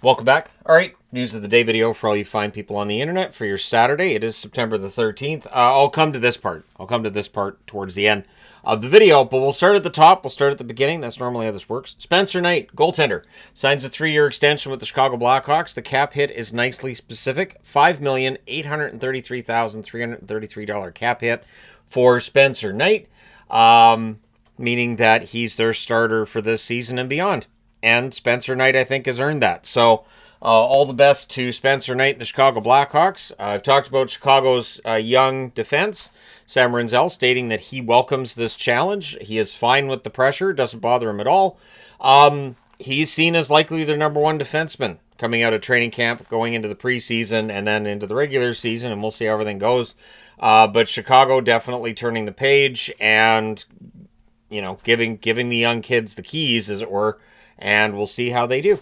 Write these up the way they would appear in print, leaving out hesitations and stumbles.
Welcome back. All right, news of the day video for all you fine people on the internet for your Saturday. It is September the 13th. I'll come to this part. Towards the end of the video, but we'll start at the top. We'll start at the beginning. That's normally how this works. Spencer Knight, goaltender, signs a 3-year extension with the Chicago Blackhawks. The cap hit is nicely specific. $5,833,333 cap hit for Spencer Knight, meaning that he's their starter for this season and beyond. And Spencer Knight, I think, has earned that. So all the best to Spencer Knight and the Chicago Blackhawks. I've talked about Chicago's young defense. Sam Rinzel stating that he welcomes this challenge. He is fine with the pressure. Doesn't bother him at all. He's seen as likely their number one defenseman coming out of training camp, going into the preseason, and then into the regular season, and we'll see how everything goes. But Chicago definitely turning the page and, giving the young kids the keys, as it were, and we'll see how they do.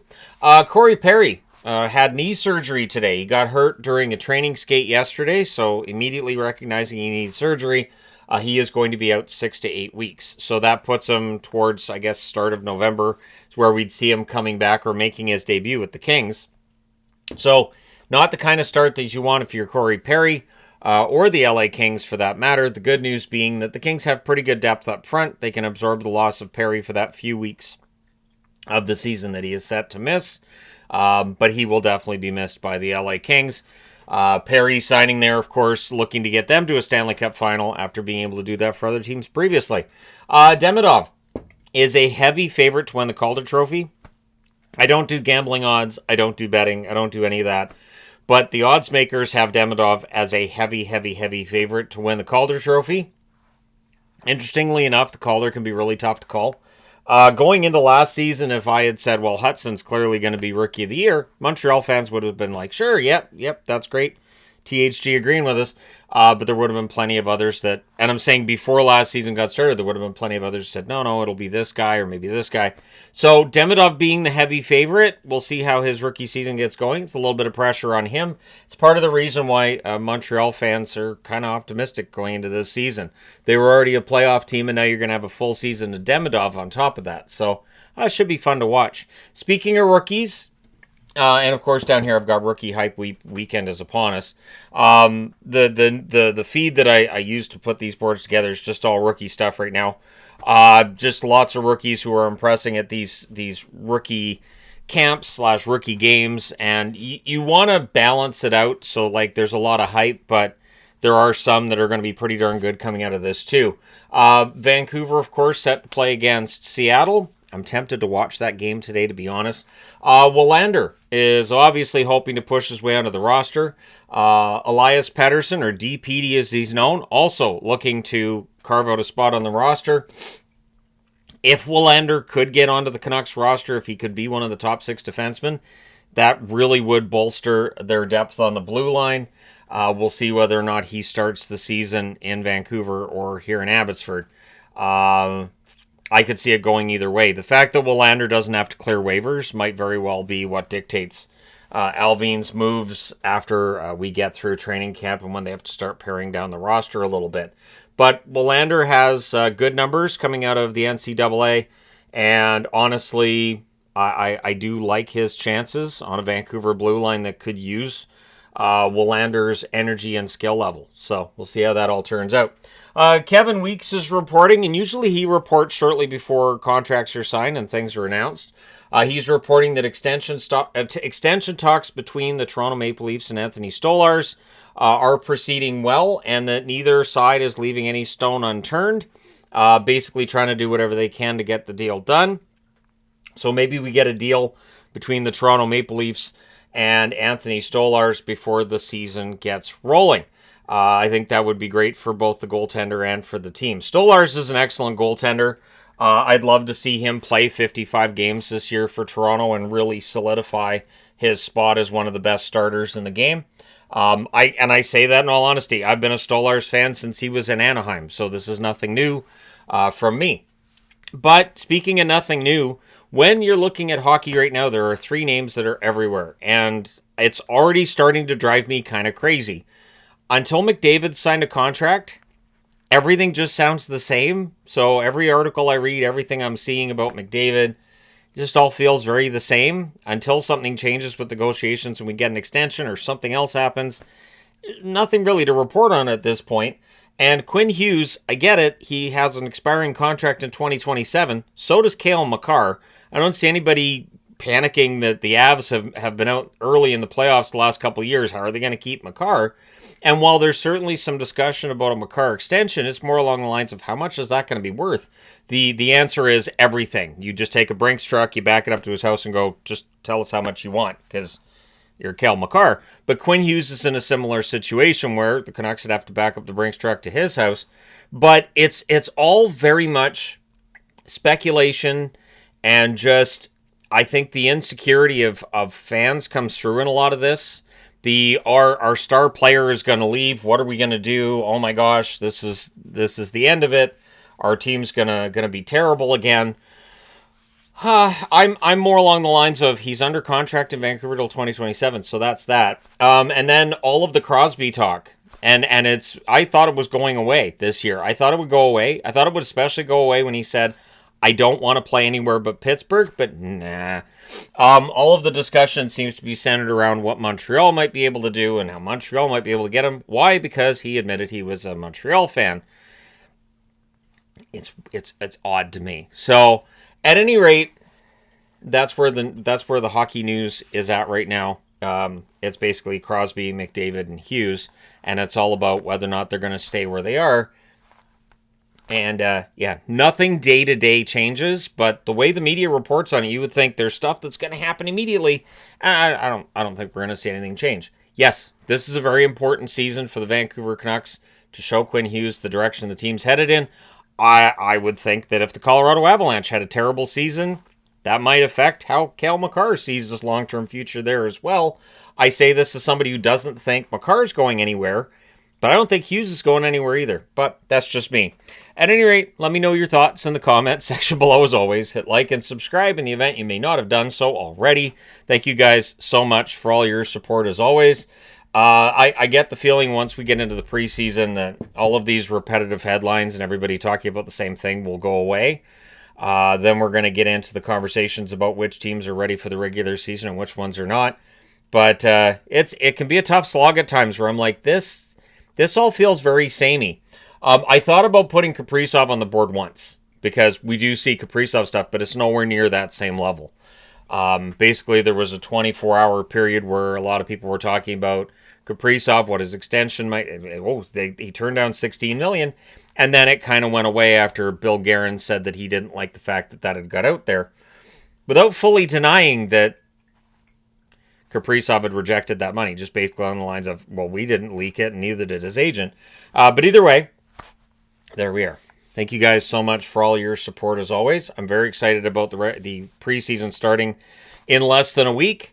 Corey Perry had knee surgery today. He got hurt during a training skate yesterday, so immediately recognizing he needs surgery, he is going to be out 6 to 8 weeks. So that puts him towards, I guess, start of November, is where we'd see him coming back or making his debut with the Kings. So not the kind of start that you want if you're Corey Perry, or the LA Kings for that matter. The good news being that the Kings have pretty good depth up front. They can absorb the loss of Perry for that few weeks of the season that he is set to miss. But he will definitely be missed by the LA Kings. Perry signing there, of course, looking to get them to a Stanley Cup final after being able to do that for other teams previously. Demidov is a heavy favorite to win the Calder Trophy. I don't do gambling odds. I don't do betting. I don't do any of that. But the odds makers have Demidov as a heavy favorite to win the Calder Trophy. Interestingly enough, the Calder can be really tough to call. Going into last season, if I had said, well, Hudson's clearly going to be Rookie of the Year, Montreal fans would have been like, sure, yep, that's great. THG agreeing with us. But there would have been plenty of others that, and I'm saying before last season got started, there would have been plenty of others who said, no, it'll be this guy or maybe this guy. So Demidov being the heavy favorite, we'll see how his rookie season gets going. It's a little bit of pressure on him. It's part of the reason why Montreal fans are kind of optimistic going into this season. They were already a playoff team, and now you're going to have a full season of Demidov on top of that. So it should be fun to watch. Speaking of rookies, and of course, down here I've got Rookie Hype Weekend is upon us. The feed that I use to put these boards together is just all rookie stuff right now. Just lots of rookies who are impressing at these rookie camps / rookie games, and you want to balance it out. So there's a lot of hype, but there are some that are going to be pretty darn good coming out of this too. Vancouver, of course, set to play against Seattle. I'm tempted to watch that game today, to be honest. Willander is obviously hoping to push his way onto the roster. Elias Pettersson, or DPD as he's known, also looking to carve out a spot on the roster. If Willander could get onto the Canucks roster, if he could be one of the top 6 defensemen, that really would bolster their depth on the blue line. We'll see whether or not he starts the season in Vancouver or here in Abbotsford. I could see it going either way. The fact that Willander doesn't have to clear waivers might very well be what dictates Alvin's moves after we get through training camp and when they have to start paring down the roster a little bit. But Willander has good numbers coming out of the NCAA, and honestly, I do like his chances on a Vancouver blue line that could use Willander's energy and skill level. So we'll see how that all turns out. Kevin Weeks is reporting, and usually he reports shortly before contracts are signed and things are announced. He's reporting that extension talks between the Toronto Maple Leafs and Anthony Stolarz are proceeding well, and that neither side is leaving any stone unturned, basically trying to do whatever they can to get the deal done. So maybe we get a deal between the Toronto Maple Leafs and Anthony Stolarz before the season gets rolling. I think that would be great for both the goaltender and for the team. Stolarz is an excellent goaltender. I'd love to see him play 55 games this year for Toronto and really solidify his spot as one of the best starters in the game. I say that in all honesty. I've been a Stolarz fan since he was in Anaheim, so this is nothing new from me. But speaking of nothing new, when you're looking at hockey right now, there are 3 names that are everywhere, and it's already starting to drive me kind of crazy. Until McDavid signed a contract, everything just sounds the same. So every article I read, everything I'm seeing about McDavid, just all feels very the same until something changes with negotiations and we get an extension or something else happens. Nothing really to report on at this point. And Quinn Hughes, I get it. He has an expiring contract in 2027. So does Cale Makar. I don't see anybody panicking that the Avs have been out early in the playoffs the last couple of years. How are they going to keep Makar? And while there's certainly some discussion about a Makar extension, it's more along the lines of how much is that going to be worth? The answer is everything. You just take a Brinks truck, you back it up to his house and go, just tell us how much you want, because you're Cale Makar. But Quinn Hughes is in a similar situation where the Canucks would have to back up the Brinks truck to his house. But it's all very much speculation, and just, I think the insecurity of fans comes through in a lot of this. Our star player is going to leave. What are we going to do? Oh my gosh, this is the end of it. Our team's gonna be terrible again. I'm more along the lines of he's under contract in Vancouver till 2027, so that's that. And then all of the Crosby talk, and I thought it was going away this year. I thought it would go away. I thought it would especially go away when he said, "I don't want to play anywhere but Pittsburgh," but nah. All of the discussion seems to be centered around what Montreal might be able to do and how Montreal might be able to get him. Why? Because he admitted he was a Montreal fan. It's odd to me. So, at any rate, that's where the hockey news is at right now. It's basically Crosby, McDavid, and Hughes, and it's all about whether or not they're going to stay where they are. And nothing day-to-day changes, but the way the media reports on it, you would think there's stuff that's going to happen immediately. I don't think we're going to see anything change. Yes, this is a very important season for the Vancouver Canucks to show Quinn Hughes the direction the team's headed in. I would think that if the Colorado Avalanche had a terrible season, that might affect how Cale Makar sees his long-term future there as well. I say this as somebody who doesn't think Makar's going anywhere, but I don't think Hughes is going anywhere either. But that's just me. At any rate, let me know your thoughts in the comments section below as always. Hit like and subscribe in the event you may not have done so already. Thank you guys so much for all your support as always. I get the feeling once we get into the preseason that all of these repetitive headlines and everybody talking about the same thing will go away. Then we're going to get into the conversations about which teams are ready for the regular season and which ones are not. But it can be a tough slog at times where I'm like, this all feels very samey. I thought about putting Kaprizov on the board once because we do see Kaprizov stuff, but it's nowhere near that same level. Basically, there was a 24-hour period where a lot of people were talking about Kaprizov, what his extension might. He turned down $16 million, and then it kind of went away after Bill Guerin said that he didn't like the fact that had got out there, without fully denying that Kaprizov had rejected that money, just basically on the lines of, well, we didn't leak it, and neither did his agent. But either way, there we are. Thank you guys so much for all your support as always. I'm very excited about the preseason starting in less than a week.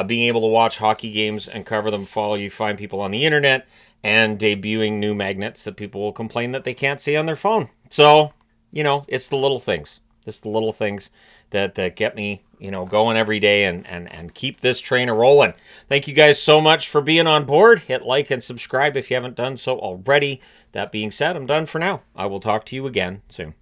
Being able to watch hockey games and cover them, follow you, find people on the internet, and debuting new magnets that people will complain that they can't see on their phone. So, it's the little things. It's the little things that get me, going every day and keep this train a-rolling. Thank you guys so much for being on board. Hit like and subscribe if you haven't done so already. That being said, I'm done for now. I will talk to you again soon.